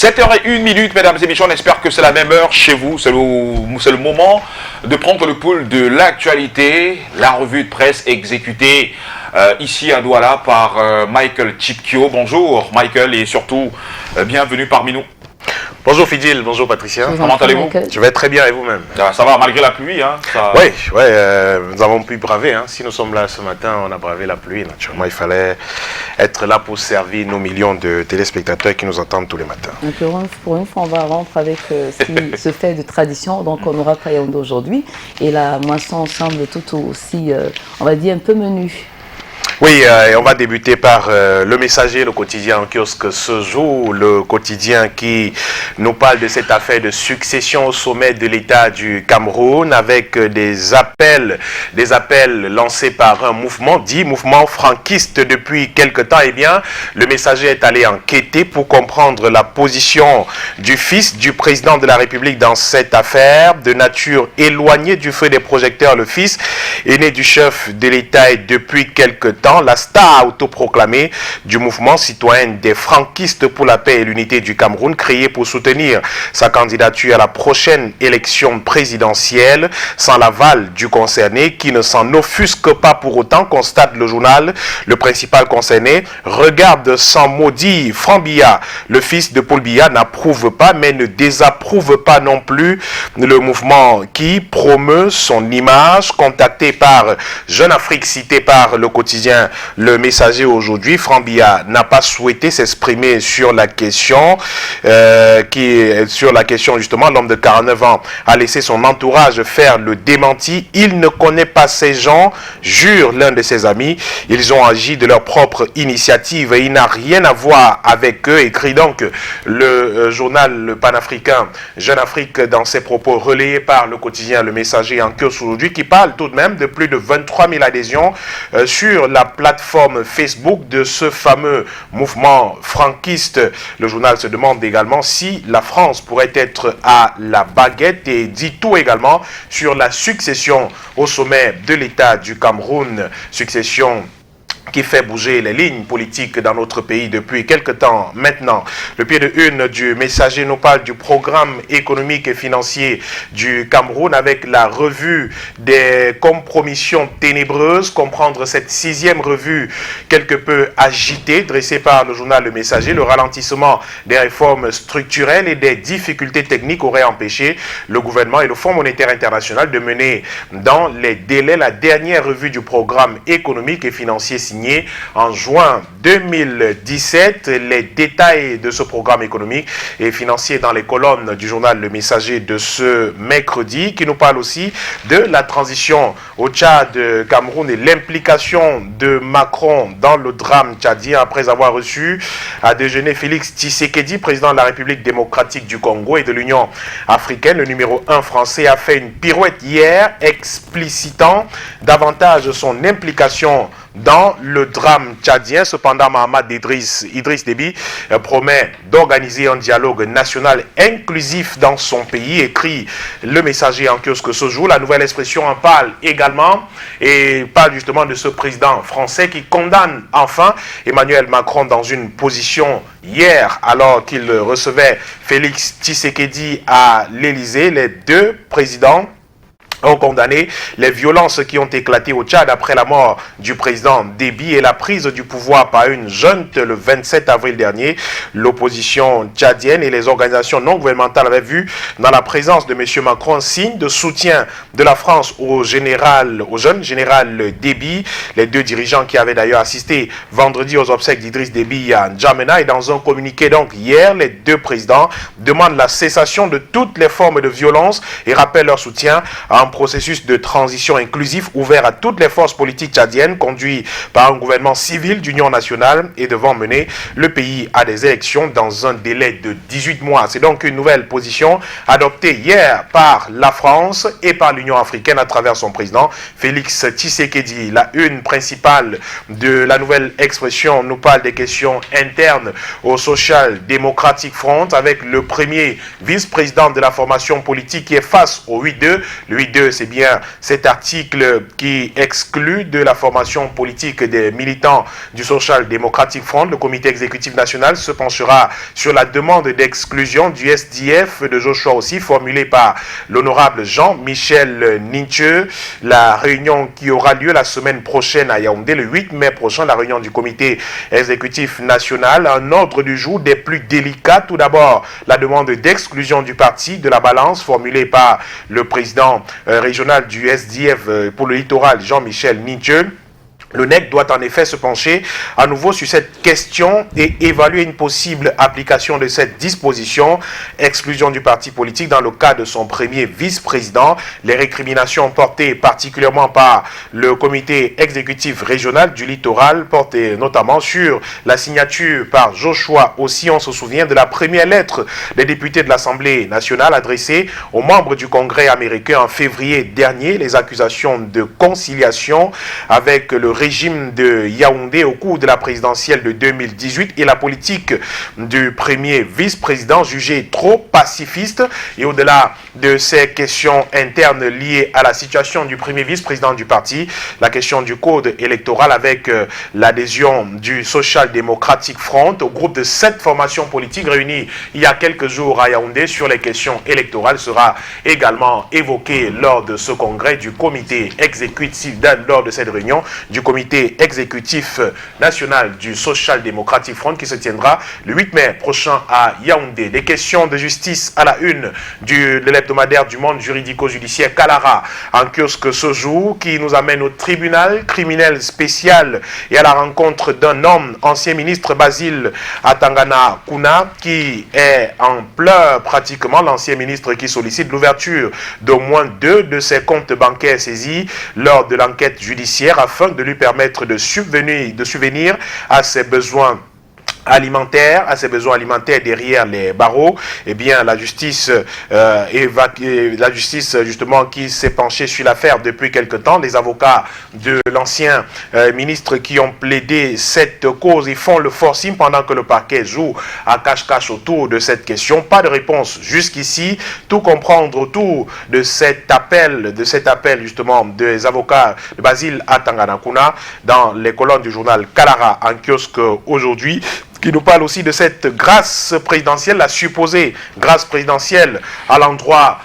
7h01, mesdames et messieurs, on espère que c'est la même heure chez vous. C'est le moment de prendre le pouls de l'actualité, la revue de presse exécutée ici à Douala par Michael Chipkio. Bonjour Michael et surtout bienvenue parmi nous. Bonjour Fidil, bonjour Patricia. Comment allez-vous? Je vais très bien et vous-même? Ça va malgré la pluie, hein, ça... Oui, nous avons pu braver. Hein. Si nous sommes là ce matin, on a bravé la pluie. Naturellement, il fallait être là pour servir nos millions de téléspectateurs qui nous entendent tous les matins. Pour une fois, on va rentrer avec ce fait de tradition. Donc, on aura Kayaoundé aujourd'hui. Et la moisson semble tout aussi, on va dire, un peu menue. Oui, et on va débuter par le Messager, le quotidien en kiosque ce jour, le quotidien qui nous parle de cette affaire de succession au sommet de l'État du Cameroun avec des appels lancés par un mouvement dit mouvement franquiste depuis quelque temps. Eh bien, le Messager est allé enquêter pour comprendre la position du fils du président de la République dans cette affaire, de nature éloignée du feu des projecteurs. Le fils aîné du chef de l'État est depuis quelque temps la star autoproclamée du mouvement citoyen des franquistes pour la paix et l'unité du Cameroun, créé pour soutenir sa candidature à la prochaine élection présidentielle sans l'aval du concerné qui ne s'en offusque pas pour autant, constate le journal. Le principal concerné regarde sans maudit Franck Biya. Le fils de Paul Biya n'approuve pas mais ne désapprouve pas non plus le mouvement qui promeut son image. Contacté par Jeune Afrique, cité par le quotidien Le Messager aujourd'hui, Franck Biya n'a pas souhaité s'exprimer sur la question justement. L'homme de 49 ans a laissé son entourage faire le démenti. Il ne connaît pas ces gens, jure l'un de ses amis. Ils ont agi de leur propre initiative et il n'a rien à voir avec eux, écrit donc le journal panafricain Jeune Afrique dans ses propos relayés par le quotidien Le Messager en kiosque aujourd'hui, qui parle tout de même de plus de 23 000 adhésions sur la plateforme Facebook de ce fameux mouvement franquiste. Le journal se demande également si la France pourrait être à la baguette et dit tout également sur la succession au sommet de l'État du Cameroun. Succession qui fait bouger les lignes politiques dans notre pays depuis quelque temps maintenant. Le pied de une du Messager nous parle du programme économique et financier du Cameroun avec la revue des compromissions ténébreuses. Comprendre cette 6e revue quelque peu agitée, dressée par le journal Le Messager. Le ralentissement des réformes structurelles et des difficultés techniques aurait empêché le gouvernement et le Fonds monétaire international de mener dans les délais la dernière revue du programme économique et financier signé en juin 2017. Les détails de ce programme économique et financier dans les colonnes du journal Le Messager de ce mercredi, qui nous parle aussi de la transition au Tchad, Cameroun et l'implication de Macron dans le drame tchadien après avoir reçu à déjeuner Félix Tshisekedi, président de la République démocratique du Congo et de l'Union africaine. Le numéro 1 français a fait une pirouette hier explicitant davantage son implication dans le drame tchadien. Cependant, Mahamat Idriss Déby promet d'organiser un dialogue national inclusif dans son pays, écrit Le Messager en kiosque ce jour. La Nouvelle Expression en parle également et parle justement de ce président français qui condamne enfin Emmanuel Macron dans une position hier alors qu'il recevait Félix Tshisekedi à l'Élysée. Les deux présidents ont condamné les violences qui ont éclaté au Tchad après la mort du président Déby et la prise du pouvoir par une junte le 27 avril dernier. L'opposition tchadienne et les organisations non gouvernementales avaient vu dans la présence de M. Macron signe de soutien de la France au jeune général Déby. Les deux dirigeants qui avaient d'ailleurs assisté vendredi aux obsèques d'Idriss Déby à N'Djamena. Et dans un communiqué donc hier, les deux présidents demandent la cessation de toutes les formes de violence et rappellent leur soutien à un processus de transition inclusif ouvert à toutes les forces politiques tchadiennes, conduit par un gouvernement civil d'union nationale et devant mener le pays à des élections dans un délai de 18 mois. C'est donc une nouvelle position adoptée hier par la France et par l'Union africaine à travers son président Félix Tshisekedi. La une principale de la Nouvelle Expression nous parle des questions internes au Social Democratic Front avec le premier vice-président de la formation politique qui est face au 8-2. Le 8-2 2, c'est bien cet article qui exclut de la formation politique des militants du Social Democratic Front. Le comité exécutif national se penchera sur la demande d'exclusion du SDF de Joshua aussi, formulée par l'honorable Jean-Michel Ninche. La réunion qui aura lieu la semaine prochaine à Yaoundé, le 8 mai prochain, la réunion du comité exécutif national. Un ordre du jour des plus délicats. Tout d'abord, la demande d'exclusion du parti de la balance formulée par le président régional du SDF pour le littoral, Jean-Michel Ninche. Le NEC doit en effet se pencher à nouveau sur cette question et évaluer une possible application de cette disposition, exclusion du parti politique dans le cas de son premier vice-président. Les récriminations portées particulièrement par le comité exécutif régional du littoral portent notamment sur la signature par Joshua aussi. On se souvient de la première lettre des députés de l'Assemblée nationale adressée aux membres du Congrès américain en février dernier. Les accusations de conciliation avec le régime de Yaoundé au cours de la présidentielle de 2018 et la politique du premier vice-président jugée trop pacifiste. Et au-delà de ces questions internes liées à la situation du premier vice-président du parti, la question du code électoral avec l'adhésion du Social Democratic Front au groupe de 7 formations politiques réunies il y a quelques jours à Yaoundé sur les questions électorales sera également évoquée lors de ce congrès du comité exécutif, lors de cette réunion du comité exécutif national du Social Democratic Front qui se tiendra le 8 mai prochain à Yaoundé. Des questions de justice à la une de l'hebdomadaire du monde juridico-judiciaire Kalara en kiosque ce jour qui nous amène au tribunal criminel spécial et à la rencontre d'un homme, ancien ministre Basile Atangana Kuna, qui est en pleurs pratiquement, l'ancien ministre qui sollicite l'ouverture d'au moins 2 de ses comptes bancaires saisis lors de l'enquête judiciaire afin de lui permettre de subvenir à ses besoins alimentaires, derrière les barreaux. Eh bien, la justice justement qui s'est penchée sur l'affaire depuis quelque temps, les avocats de l'ancien ministre qui ont plaidé cette cause, ils font le forcing pendant que le parquet joue à cache-cache autour de cette question. Pas de réponse jusqu'ici. Tout comprendre autour de cet appel justement des avocats de Basile Atanganakuna dans les colonnes du journal Kalara en kiosque aujourd'hui, qui nous parle aussi de cette grâce présidentielle, la supposée grâce présidentielle à l'endroit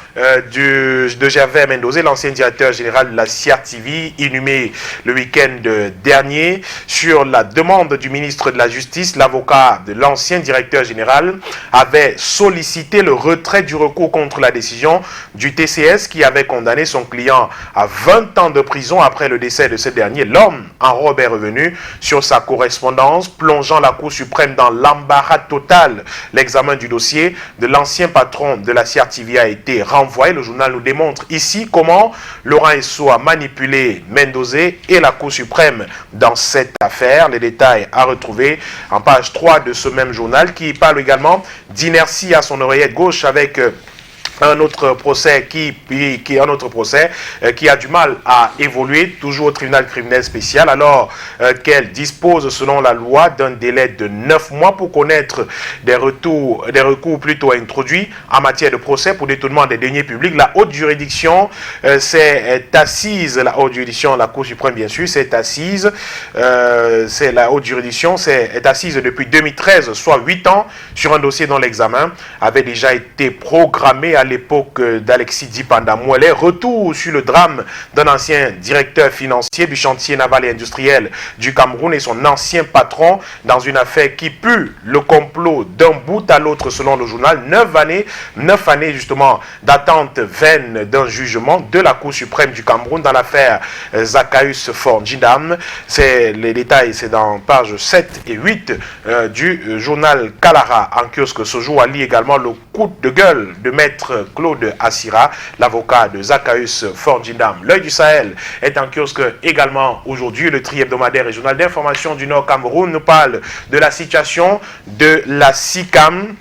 de Gervais Mendozé, l'ancien directeur général de la CRTV, inhumé le week-end dernier. Sur la demande du ministre de la Justice, l'avocat de l'ancien directeur général avait sollicité le retrait du recours contre la décision du TCS qui avait condamné son client à 20 ans de prison après le décès de ce dernier. L'homme en robe est revenu sur sa correspondance, plongeant la Cour suprême dans l'embarras total. L'examen du dossier de l'ancien patron de la CRTV a été renvoyé. Le journal nous démontre ici comment Laurent Esso a manipulé Mendozé et la Cour suprême dans cette affaire. Les détails à retrouver en page 3 de ce même journal qui parle également d'inertie à son oreillette gauche avec un autre procès qui a du mal à évoluer, toujours au tribunal criminel spécial, alors qu'elle dispose selon la loi d'un délai de 9 mois pour connaître des recours plutôt introduits en matière de procès pour détournement des deniers publics. La haute juridiction s'est assise, la Cour suprême bien sûr, s'est assise, la haute juridiction est assise depuis 2013, soit 8 ans, sur un dossier dont l'examen avait déjà été programmé à l'époque d'Alexis Dipanda Mouelé. Retour sur le drame d'un ancien directeur financier du chantier naval et industriel du Cameroun et son ancien patron dans une affaire qui pue le complot d'un bout à l'autre selon le journal. 9 années justement d'attente vaine d'un jugement de la Cour suprême du Cameroun dans l'affaire Zacchaeus Fordjindam. Les détails, c'est dans page 7 et 8 du journal Kalara en kiosque ce jour. À lire également le coup de gueule de maître Claude Assira, l'avocat de Zacchaeus Fordjindam. L'œil du Sahel est en kiosque également aujourd'hui. Le tri-hebdomadaire régional d'information du Nord Cameroun nous parle de la situation de la SICAM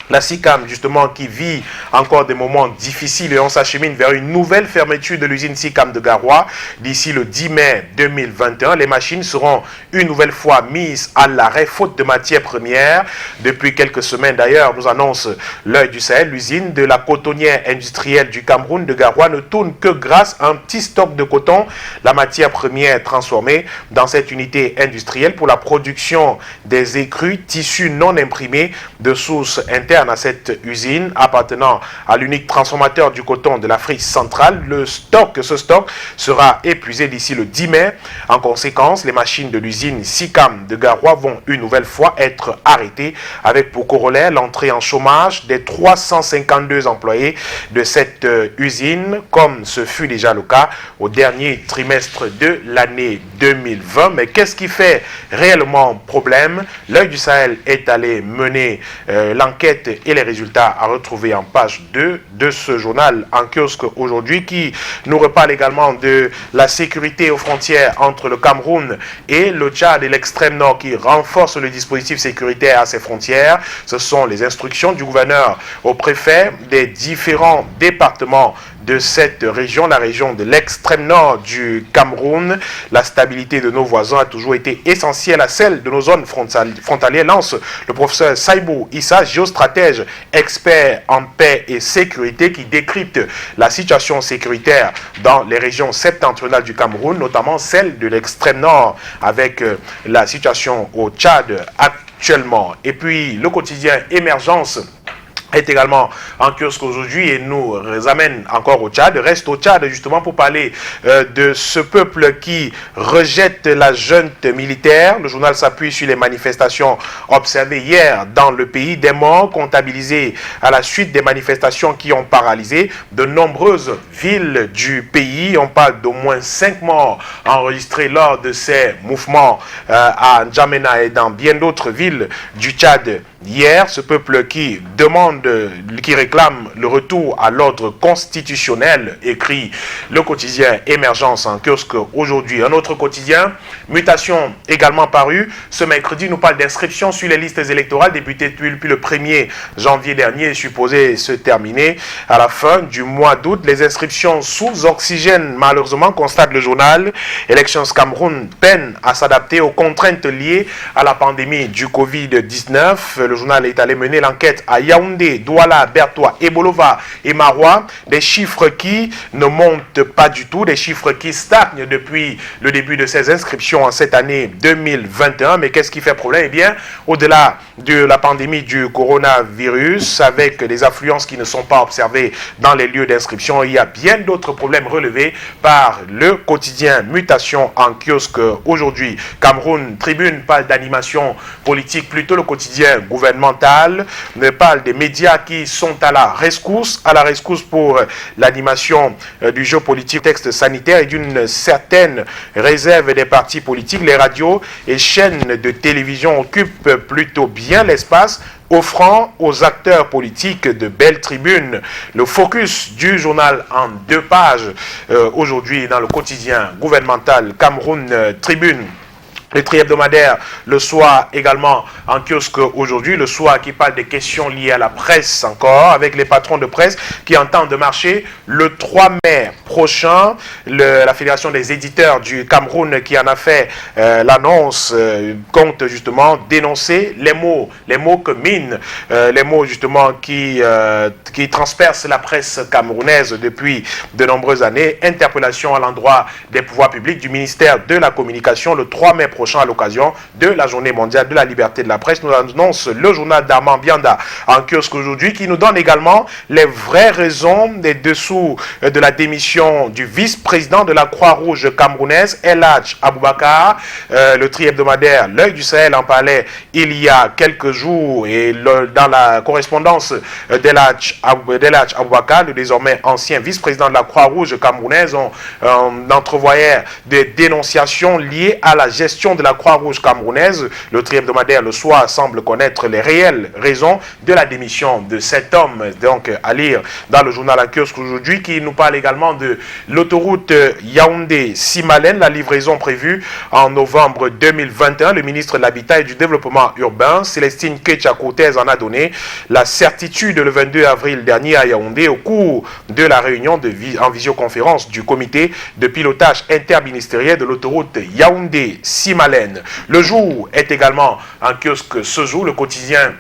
La SICAM, justement, qui vit encore des moments difficiles et on s'achemine vers une nouvelle fermeture de l'usine SICAM de Garoua d'ici le 10 mai 2021. Les machines seront une nouvelle fois mises à l'arrêt faute de matières premières. Depuis quelques semaines d'ailleurs, nous annonce l'Œil du Sahel, l'usine de la cotonnière industrielle du Cameroun de Garoua ne tourne que grâce à un petit stock de coton, la matière première transformée dans cette unité industrielle pour la production des écrus, tissus non imprimés de sources internes à cette usine appartenant à l'unique transformateur du coton de l'Afrique centrale. Ce stock sera épuisé d'ici le 10 mai. En conséquence, les machines de l'usine SICAM de Garoua vont une nouvelle fois être arrêtées avec pour corollaire l'entrée en chômage des 352 employés de cette usine, comme ce fut déjà le cas au dernier trimestre de l'année 2020. Mais qu'est-ce qui fait réellement problème? L'Œil du Sahel est allé mener l'enquête et les résultats à retrouver en page 2 de ce journal en kiosque aujourd'hui, qui nous reparle également de la sécurité aux frontières entre le Cameroun et le Tchad et l'extrême nord qui renforce le dispositif sécuritaire à ses frontières. Ce sont les instructions du gouverneur au préfet des différents départements de cette région, la région de l'extrême nord du Cameroun. La stabilité de nos voisins a toujours été essentielle à celle de nos zones frontalières, lance le professeur Saïbou Issa, géostratège, expert en paix et sécurité, qui décrypte la situation sécuritaire dans les régions septentrionales du Cameroun, notamment celle de l'extrême nord, avec la situation au Tchad actuellement. Et puis le quotidien Émergence est également en kiosque aujourd'hui et nous amène encore au Tchad, reste au Tchad justement pour parler de ce peuple qui rejette la junte militaire. Le journal s'appuie sur les manifestations observées hier dans le pays, des morts comptabilisés à la suite des manifestations qui ont paralysé de nombreuses villes du pays. On parle d'au moins 5 morts enregistrés lors de ces mouvements à N'Djamena et dans bien d'autres villes du Tchad. Hier, ce peuple qui réclame le retour à l'ordre constitutionnel, écrit le quotidien Émergence en kiosque aujourd'hui. Un autre quotidien, Mutation, également paru ce mercredi, nous parle d'inscription sur les listes électorales débutées depuis le 1er janvier dernier et supposé se terminer à la fin du mois d'août. Les inscriptions sous oxygène, malheureusement, constate le journal. Elections Cameroun peine à s'adapter aux contraintes liées à la pandémie du Covid-19. Le journal est allé mener l'enquête à Yaoundé, Douala, Bertois, Ebolova et Marois. Des chiffres qui ne montent pas du tout, des chiffres qui stagnent depuis le début de ces inscriptions en cette année 2021. Mais qu'est-ce qui fait problème? Eh bien, au-delà de la pandémie du coronavirus, avec des affluences qui ne sont pas observées dans les lieux d'inscription, il y a bien d'autres problèmes relevés par le quotidien Mutation en kiosque aujourd'hui. Cameroun Tribune parle d'animation politique, plutôt le quotidien gouvernemental parle des médias qui sont à la rescousse pour l'animation du jeu politique, texte sanitaire et d'une certaine réserve des partis politiques. Les radios et chaînes de télévision occupent plutôt bien l'espace, offrant aux acteurs politiques de belles tribunes. Le focus du journal en 2 pages aujourd'hui dans le quotidien gouvernemental Cameroun Tribune. Le tri-hebdomadaire, le soir également en kiosque aujourd'hui, le soir qui parle des questions liées à la presse encore, avec les patrons de presse qui entendent marcher le 3 mai prochain. La Fédération des éditeurs du Cameroun qui en a fait l'annonce compte justement dénoncer les mots que minent, les mots justement qui transpercent la presse camerounaise depuis de nombreuses années. Interpellation à l'endroit des pouvoirs publics du ministère de la Communication le 3 mai prochain à l'occasion de la journée mondiale de la liberté de la presse. Nous annonce le journal d'Armand Bianda en kiosque aujourd'hui, qui nous donne également les vraies raisons des dessous de la démission du vice-président de la Croix-Rouge camerounaise, El Hadj Aboubakar. Le tri-hebdomadaire L'Œil du Sahel en parlait il y a quelques jours et dans la correspondance d'El Hadj Aboubakar, le désormais ancien vice-président de la Croix-Rouge camerounaise, on entrevoyait des dénonciations liées à la gestion gestion de la Croix-Rouge camerounaise. Le tri-hebdomadaire Le Soir semble connaître les réelles raisons de la démission de cet homme. Donc, à lire dans le journal en kiosque aujourd'hui, qui nous parle également de l'autoroute Yaoundé-Simalène, la livraison prévue en novembre 2021. Le ministre de l'Habitat et du Développement urbain, Célestine Ketcha-Cortez, en a donné la certitude le 22 avril dernier à Yaoundé au cours de la réunion en visioconférence du comité de pilotage interministériel de l'autoroute Yaoundé-Simalène. Le jour est également en kiosque ce jour, le quotidien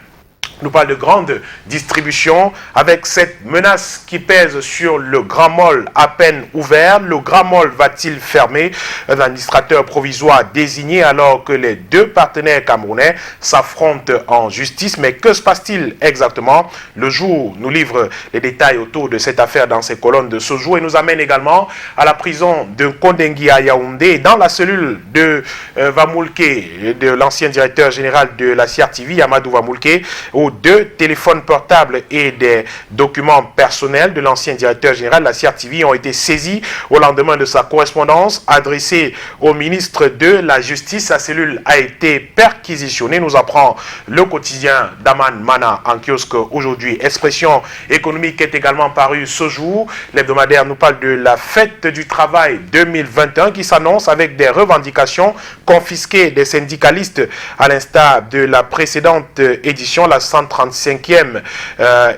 nous parle de grande distribution avec cette menace qui pèse sur le Grand Mall à peine ouvert. Le Grand Mall va-t-il fermer? Un administrateur provisoire désigné alors que les deux partenaires camerounais s'affrontent en justice. Mais que se passe-t-il exactement? Le jour nous livre les détails autour de cette affaire dans ses colonnes de ce jour et nous amène également à la prison de Kondengui à Yaoundé, dans la cellule de Vamoulke, de l'ancien directeur général de la CRTV, Amadou Vamoulke, où deux téléphones portables et des documents personnels de l'ancien directeur général de la CRTV ont été saisis au lendemain de sa correspondance adressée au ministre de la Justice. Sa cellule a été perquisitionnée, nous apprend le quotidien d'Aman Mana en kiosque aujourd'hui. Expression économique est également parue ce jour. L'hebdomadaire nous parle de la fête du travail 2021 qui s'annonce avec des revendications confisquées des syndicalistes à l'instar de la précédente édition, la 135e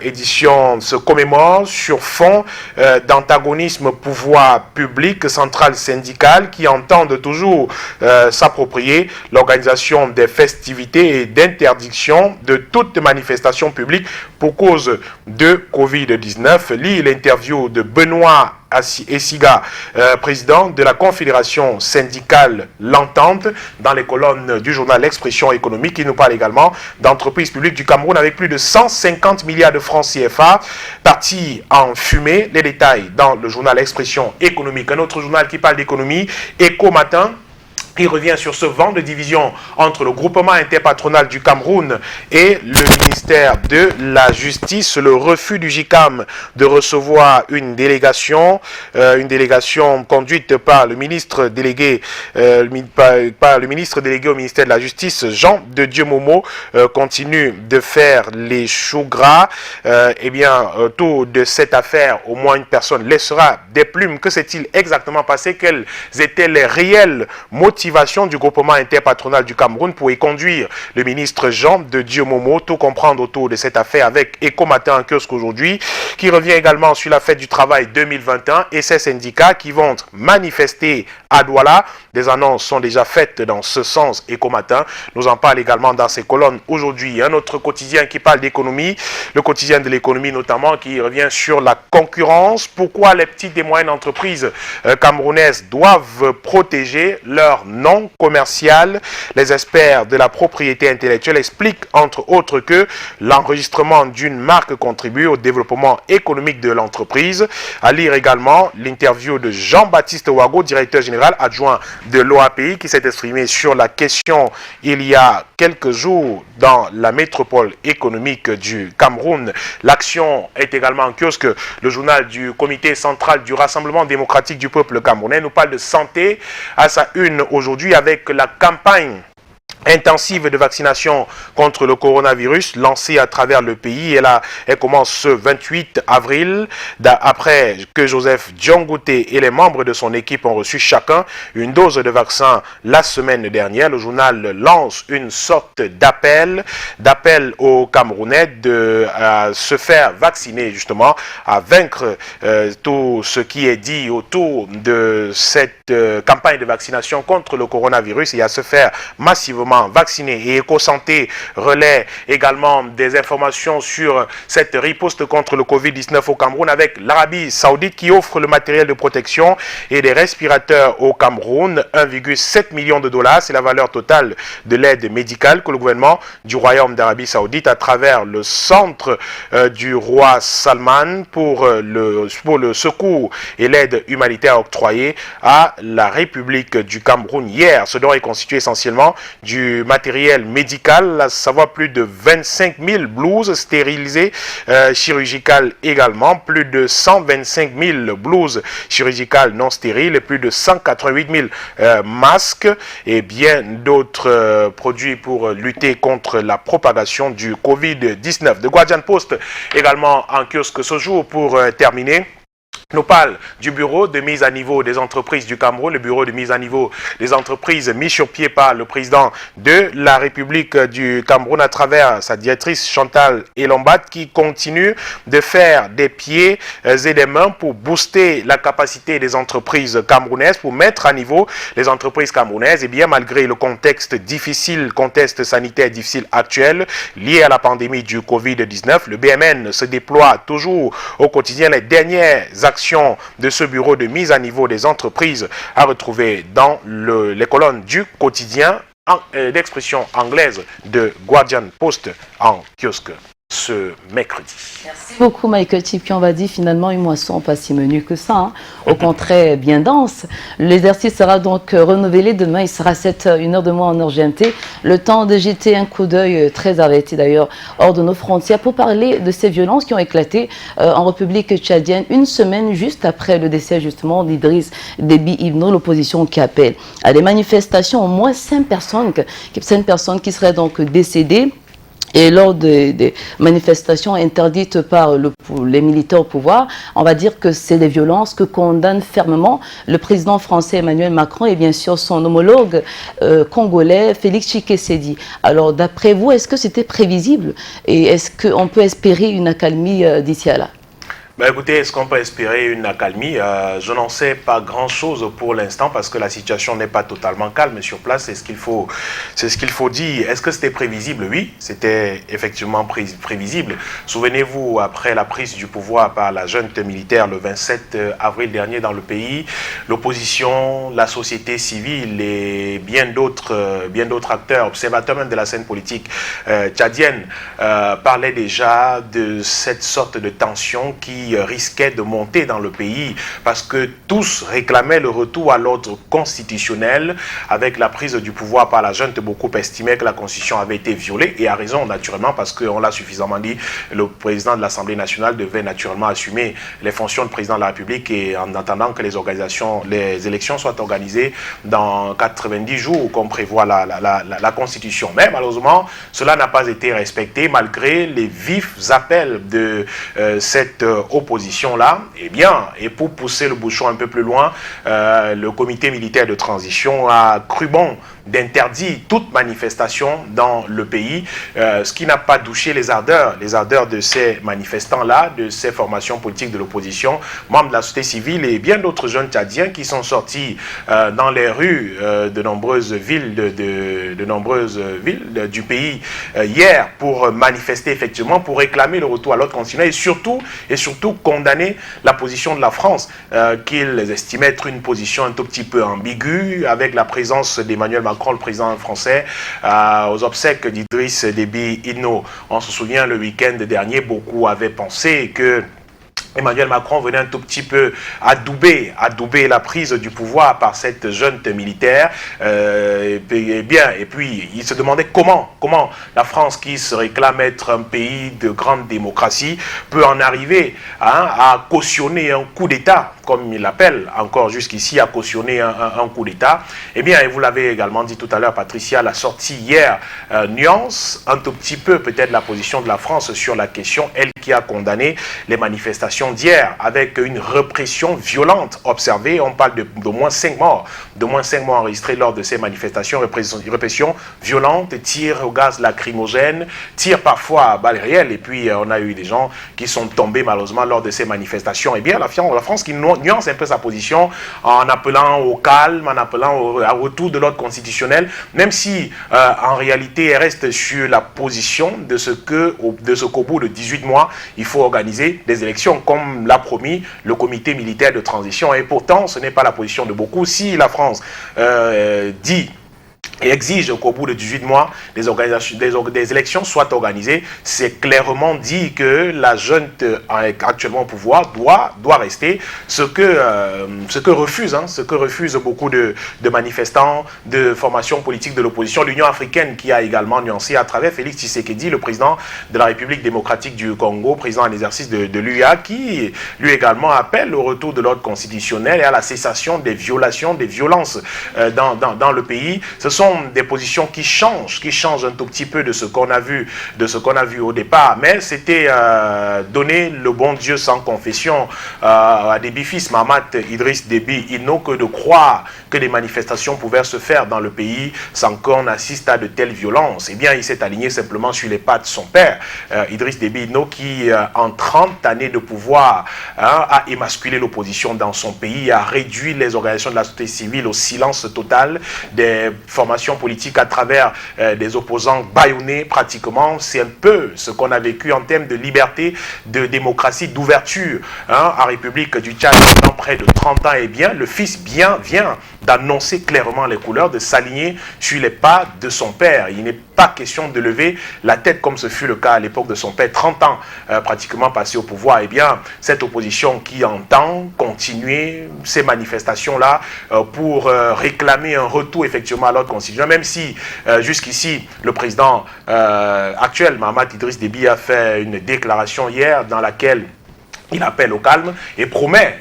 édition se commémore sur fond d'antagonisme pouvoir public, centrale syndicale qui entendent toujours s'approprier l'organisation des festivités et d'interdiction de toute manifestation publique pour cause de Covid-19. Lis l'interview de Benoît Essiga, président de la Confédération syndicale L'Entente, dans les colonnes du journal L'Expression économique. Il nous parle également d'entreprises publiques du Cameroun avec plus de 150 milliards de francs CFA partis en fumée. Les détails dans le journal L'Expression économique. Un autre journal qui parle d'économie, Éco Matin. Il revient sur ce vent de division entre le groupement interpatronal du Cameroun et le ministère de la Justice. Le refus du JICAM de recevoir une délégation conduite par le ministre délégué, par le ministre délégué au ministère de la Justice, Jean de Dieu Momo, continue de faire les choux gras. Autour de cette affaire, au moins une personne laissera des plumes. Que s'est-il exactement passé? Quelles étaient les réelles motivations du groupement interpatronal du Cameroun pour y conduire le ministre Jean de Dieu Momo? Tout comprendre autour de cette affaire avec Éco Matin en kiosque aujourd'hui, qui revient également sur la fête du travail 2021 et ses syndicats qui vont manifester à Douala. Des annonces sont déjà faites dans ce sens. Éco Matin nous en parle également dans ses colonnes aujourd'hui. Un autre quotidien qui parle d'économie, le quotidien de l'économie notamment, qui revient sur la concurrence. Pourquoi les petites et moyennes entreprises camerounaises doivent protéger leur non commercial? Les experts de la propriété intellectuelle expliquent entre autres que l'enregistrement d'une marque contribue au développement économique de l'entreprise. À lire également l'interview de Jean-Baptiste Ouago, directeur général adjoint de l'OAPI, qui s'est exprimé sur la question il y a quelques jours dans la métropole économique du Cameroun. L'action est également en kiosque. Le journal du comité central du Rassemblement démocratique du peuple camerounais nous parle de santé à sa une aujourd'hui avec la campagne intensive de vaccination contre le coronavirus lancée à travers le pays. Elle commence ce 28 avril, après que Joseph Diongouté et les membres de son équipe ont reçu chacun une dose de vaccin la semaine dernière. Le journal lance une sorte d'appel aux Camerounais de se faire vacciner, justement, à vaincre tout ce qui est dit autour de cette campagne de vaccination contre le coronavirus et à se faire massivement vaccinés. Et EcoSanté relaie également des informations sur cette riposte contre le Covid-19 au Cameroun avec l'Arabie Saoudite qui offre le matériel de protection et des respirateurs au Cameroun. 1,7 million de dollars, c'est la valeur totale de l'aide médicale que le gouvernement du Royaume d'Arabie Saoudite à travers le centre du roi Salman pour le secours et l'aide humanitaire octroyée à la République du Cameroun hier. Ce don est constitué essentiellement du du matériel médical, à savoir plus de 25 000 blouses stérilisées chirurgicales également, plus de 125 000 blouses chirurgicales non stériles et plus de 188 000 masques et bien d'autres produits pour lutter contre la propagation du Covid-19. The Guardian Post également en kiosque ce jour pour terminer. Nous parle du bureau de mise à niveau des entreprises du Cameroun, le bureau de mise à niveau des entreprises mis sur pied par le président de la République du Cameroun à travers sa directrice Chantal Elombat qui continue de faire des pieds et des mains pour booster la capacité des entreprises camerounaises, pour mettre à niveau les entreprises camerounaises. Et bien malgré le contexte difficile, contexte sanitaire difficile actuel lié à la pandémie du Covid-19, le BMN se déploie toujours au quotidien. Les dernières actions de ce bureau de mise à niveau des entreprises à retrouver dans les colonnes du quotidien d'expression anglaise de Guardian Post en kiosque ce mercredi. Merci beaucoup Michael Tipi. On va dire finalement une moisson pas si menue que ça, hein. Au contraire bien dense. L'exercice sera donc renouvelé demain, il sera 1h de moins en heure GMT. Le temps de jeter un coup d'œil très arrêté d'ailleurs hors de nos frontières pour parler de ces violences qui ont éclaté en République tchadienne une semaine juste après le décès justement d'Idriss Déby Itno, l'opposition qui appelle à des manifestations, au moins 5 personnes qui seraient donc décédées. Et lors des manifestations interdites par les militaires au pouvoir, on va dire que c'est des violences que condamne fermement le président français Emmanuel Macron et bien sûr son homologue congolais Félix Tshisekedi. Alors d'après vous, est-ce que c'était prévisible et est-ce qu'on peut espérer une accalmie d'ici à là? Écoutez, est-ce qu'on peut espérer une accalmie? Je n'en sais pas grand-chose pour l'instant parce que la situation n'est pas totalement calme sur place. C'est ce qu'il faut dire. Est-ce que c'était prévisible? Oui, c'était effectivement prévisible. Souvenez-vous, après la prise du pouvoir par la junte militaire le 27 avril dernier dans le pays, l'opposition, la société civile et bien d'autres acteurs, observateurs même de la scène politique tchadienne, parlaient déjà de cette sorte de tension qui risquait de monter dans le pays parce que tous réclamaient le retour à l'ordre constitutionnel. Avec la prise du pouvoir par la junte, beaucoup estimaient que la constitution avait été violée et à raison naturellement parce qu'on l'a suffisamment dit, le président de l'Assemblée nationale devait naturellement assumer les fonctions de président de la République et en attendant que les élections soient organisées dans 90 jours comme prévoit la constitution. Mais malheureusement, cela n'a pas été respecté malgré les vifs appels de cette opposition-là. Et pour pousser le bouchon un peu plus loin, le comité militaire de transition a cru bon d'interdire toute manifestation dans le pays, ce qui n'a pas douché les ardeurs de ces manifestants-là, de ces formations politiques de l'opposition, membres de la société civile et bien d'autres jeunes tchadiens qui sont sortis dans les rues de nombreuses villes du pays hier pour manifester effectivement, pour réclamer le retour à l'ordre constitutionnel et surtout condamner la position de la France qu'ils estimaient être une position un tout petit peu ambiguë avec la présence d'Emmanuel Macron, le président français, aux obsèques d'Idriss Déby Itno. On se souvient le week-end dernier, beaucoup avaient pensé que Emmanuel Macron venait un tout petit peu adouber la prise du pouvoir par cette junte militaire. Et puis, il se demandait comment la France, qui se réclame être un pays de grande démocratie, peut en arriver à cautionner un coup d'État, comme il l'appelle encore jusqu'ici, à cautionner un coup d'État. Eh bien, et vous l'avez également dit tout à l'heure, Patricia, la sortie hier nuance un tout petit peu peut-être la position de la France sur la question, elle qui a condamné les manifestations d'hier avec une répression violente observée. On parle de moins 5 morts, enregistrés lors de ces manifestations, répression violente, tirs au gaz lacrymogène, tirs parfois à balles réelles, et puis on a eu des gens qui sont tombés malheureusement lors de ces manifestations. Eh bien, la France qui nuance un peu sa position en appelant au calme, en appelant au retour de l'ordre constitutionnel, même si en réalité elle reste sur la position de ce qu'au bout de 18 mois, il faut organiser des élections comme l'a promis le comité militaire de transition. Et pourtant, ce n'est pas la position de beaucoup. Si la France dit et exige qu'au bout de 18 mois, des élections soient organisées. C'est clairement dit que la junte actuellement au pouvoir doit rester, ce que refusent beaucoup de manifestants, de formations politiques de l'opposition. L'Union africaine qui a également nuancé à travers Félix Tshisekedi, le président de la République démocratique du Congo, président en exercice de l'UA, qui lui également appelle au retour de l'ordre constitutionnel et à la cessation des violations, des violences dans le pays. Ce sont des positions qui changent un tout petit peu de ce qu'on a vu au départ, mais c'était donner le bon Dieu sans confession à Déby fils Mahamat Idriss Déby Itno que de croire que des manifestations pouvaient se faire dans le pays sans qu'on assiste à de telles violences. Eh bien, il s'est aligné simplement sur les pas de son père, Idriss Déby Itno, qui en 30 années de pouvoir a émasculé l'opposition dans son pays, a réduit les organisations de la société civile au silence total, des formations politiques à travers des opposants bâillonnés pratiquement. C'est un peu ce qu'on a vécu en termes de liberté, de démocratie, d'ouverture en République du Tchad pendant près de 30 ans. Et bien, le fils vient d'annoncer clairement les couleurs, de s'aligner sur les pas de son père. Il n'est pas question de lever la tête comme ce fut le cas à l'époque de son père, 30 ans pratiquement passé au pouvoir. Et bien, cette opposition qui entend continuer ces manifestations-là pour réclamer un retour effectivement à l'ordre constitutionnel, même si jusqu'ici, le président actuel, Mahamat Idriss Déby, a fait une déclaration hier dans laquelle il appelle au calme et promet,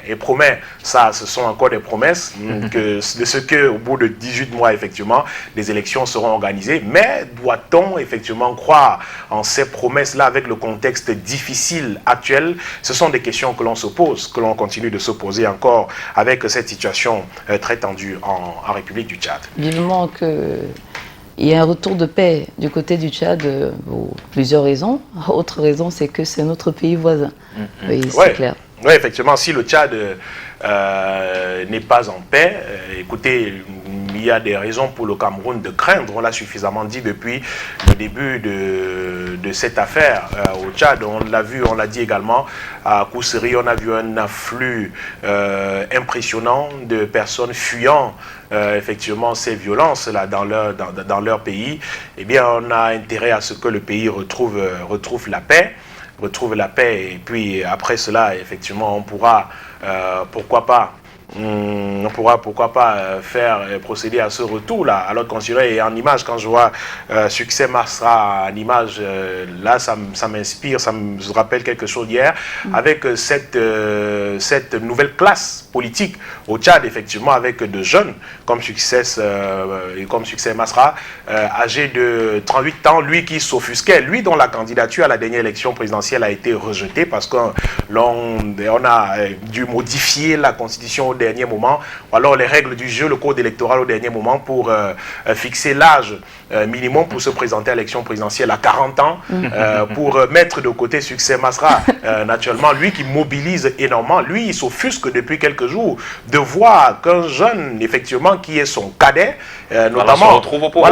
ça ce sont encore des promesses, de ce qu'au bout de 18 mois, effectivement, des élections seront organisées. Mais doit-on effectivement croire en ces promesses-là avec le contexte difficile actuel? Ce sont des questions que l'on se pose, que l'on continue de se poser encore avec cette situation très tendue en République du Tchad. Vivement qu'il y a un retour de paix du côté du Tchad pour plusieurs raisons. Autre raison, c'est que c'est notre pays voisin. Oui, c'est clair. Oui, effectivement, si le Tchad n'est pas en paix, écoutez, il y a des raisons pour le Cameroun de craindre. On l'a suffisamment dit depuis le début de cette affaire au Tchad. On l'a vu, on l'a dit également à Koussery, on a vu un afflux impressionnant de personnes fuyant effectivement ces violences-là dans leur pays. Eh bien, on a intérêt à ce que le pays retrouve la paix. Et puis après cela, effectivement, on pourra, pourquoi pas, procéder à ce retour-là. Alors considéré et en image, quand je vois Succès Masra en image, là, ça m'inspire, ça me rappelle quelque chose d'hier, avec cette nouvelle classe politique au Tchad, effectivement, avec de jeunes comme Succès Masra, âgé de 38 ans, lui qui s'offusquait, lui dont la candidature à la dernière élection présidentielle a été rejetée parce qu'on a dû modifier la constitution au dernier moment, ou alors les règles du jeu, le code électoral au dernier moment pour fixer l'âge minimum pour se présenter à l'élection présidentielle à 40 ans, pour mettre de côté Succès Masra, naturellement, lui qui mobilise énormément, lui il s'offusque depuis quelques jours de voir qu'un jeune, effectivement, qui est son cadet, notamment,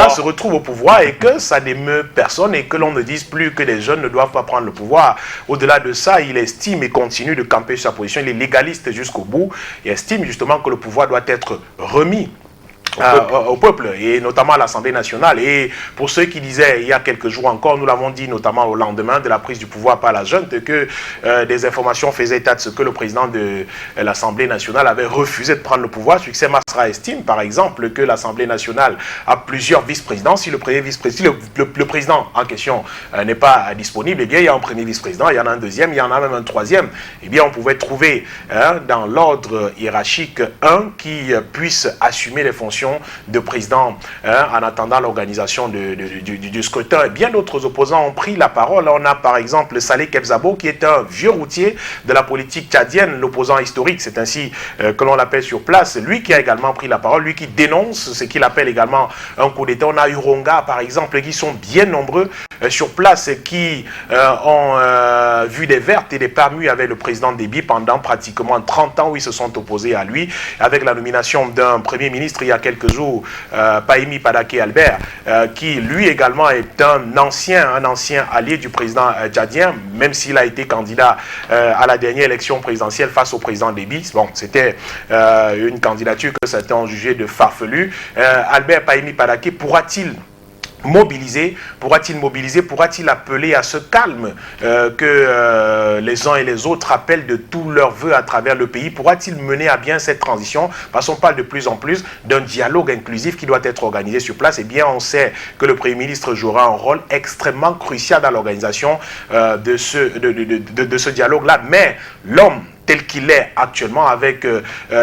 se retrouve au pouvoir et que ça n'émeut personne et que l'on ne dise plus que les jeunes ne doivent pas prendre le pouvoir. Au-delà de ça, il estime et continue de camper sur sa position, il est légaliste jusqu'au bout et estime justement que le pouvoir doit être remis au peuple, et notamment à l'Assemblée nationale. Et pour ceux qui disaient il y a quelques jours encore, nous l'avons dit notamment au lendemain de la prise du pouvoir par la junte, que des informations faisaient état de ce que le président de l'Assemblée nationale avait refusé de prendre le pouvoir. Succès Masra estime par exemple que l'Assemblée nationale a plusieurs vice-présidents. Si le premier vice-président, le président en question n'est pas disponible, eh bien il y a un premier vice-président, il y en a un deuxième, il y en a même un troisième. Eh bien on pouvait trouver dans l'ordre hiérarchique un qui puisse assumer les fonctions de président en attendant l'organisation du scrutin. Bien d'autres opposants ont pris la parole. On a par exemple Saleh Kebzabo qui est un vieux routier de la politique tchadienne, l'opposant historique, c'est ainsi que l'on l'appelle sur place. Lui qui a également pris la parole, lui qui dénonce ce qu'il appelle également un coup d'État. On a Uronga par exemple qui sont bien nombreux sur place qui ont vu des vertes et des pas mûres avec le président Déby pendant pratiquement 30 ans où ils se sont opposés à lui, avec la nomination d'un premier ministre il y a quelques jours, Pahimi Padaké Albert, qui lui également est un ancien allié du président tchadien, même s'il a été candidat à la dernière élection présidentielle face au président Déby. Bon, c'était une candidature que certains ont jugée de farfelue. Albert Pahimi Padaké pourra-t-il pourra-t-il appeler à ce calme que les uns et les autres appellent de tous leurs voeux à travers le pays? Pourra-t-il mener à bien cette transition? Parce qu'on parle de plus en plus d'un dialogue inclusif qui doit être organisé sur place. Eh bien, on sait que le Premier ministre jouera un rôle extrêmement crucial dans l'organisation de ce dialogue-là. Mais l'homme tel qu'il est actuellement, avec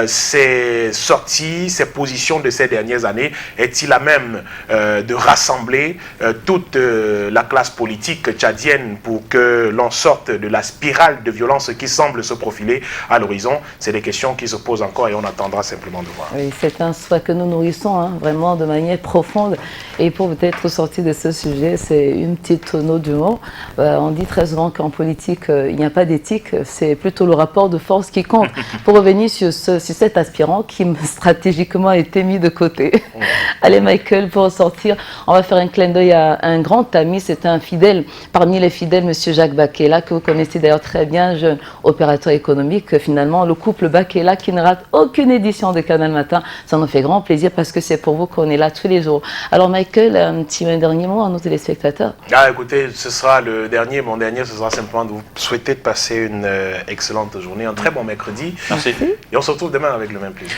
ses sorties, ses positions de ces dernières années, est-il à même de rassembler toute la classe politique tchadienne pour que l'on sorte de la spirale de violence qui semble se profiler à l'horizon? C'est des questions qui se posent encore et on attendra simplement de voir. Oui, c'est un souhait que nous nourrissons vraiment de manière profonde. Et pour peut-être sortir de ce sujet, c'est une petite note du mot. On dit très souvent qu'en politique, il n'y a pas d'éthique, c'est plutôt le rapport de force qui compte. Pour revenir sur cet aspirant qui stratégiquement a été mis de côté. Allez Michael, pour sortir, on va faire un clin d'œil à un grand ami, c'est un fidèle, parmi les fidèles, Monsieur Jacques Bakela, que vous connaissez d'ailleurs très bien, jeune opérateur économique. Finalement, le couple Bakela qui ne rate aucune édition de Canal Matin, ça nous fait grand plaisir parce que c'est pour vous qu'on est là tous les jours. Alors Michael, un dernier mot à nos téléspectateurs. Écoutez, ce sera le dernier, mon dernier, ce sera simplement de vous souhaiter de passer une excellente journée, un très bon mercredi. Merci. Et on se retrouve demain avec le même plaisir.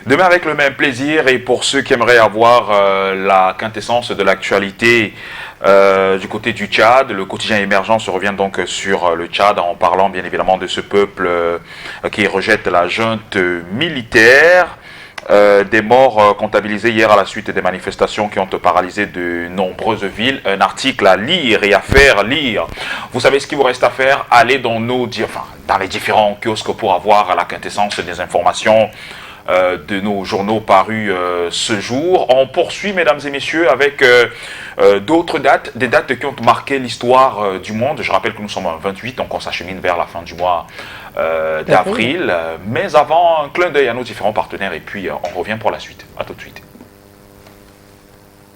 Demain avec le même plaisir, et pour ceux qui aimeraient avoir la quintessence de l'actualité du côté du Tchad, le quotidien émergent se revient donc sur le Tchad en parlant bien évidemment de ce peuple qui rejette la junte militaire. Des morts comptabilisés hier à la suite des manifestations qui ont paralysé de nombreuses villes. Un article à lire et à faire lire. Vous savez ce qu'il vous reste à faire? Allez dans dans les différents kiosques pour avoir la quintessence des informations de nos journaux parus ce jour. On poursuit, mesdames et messieurs, avec d'autres dates, des dates qui ont marqué l'histoire du monde. Je rappelle que nous sommes en 28, donc on s'achemine vers la fin du mois d'avril. Mais avant, un clin d'œil à nos différents partenaires et puis on revient pour la suite. À tout de suite.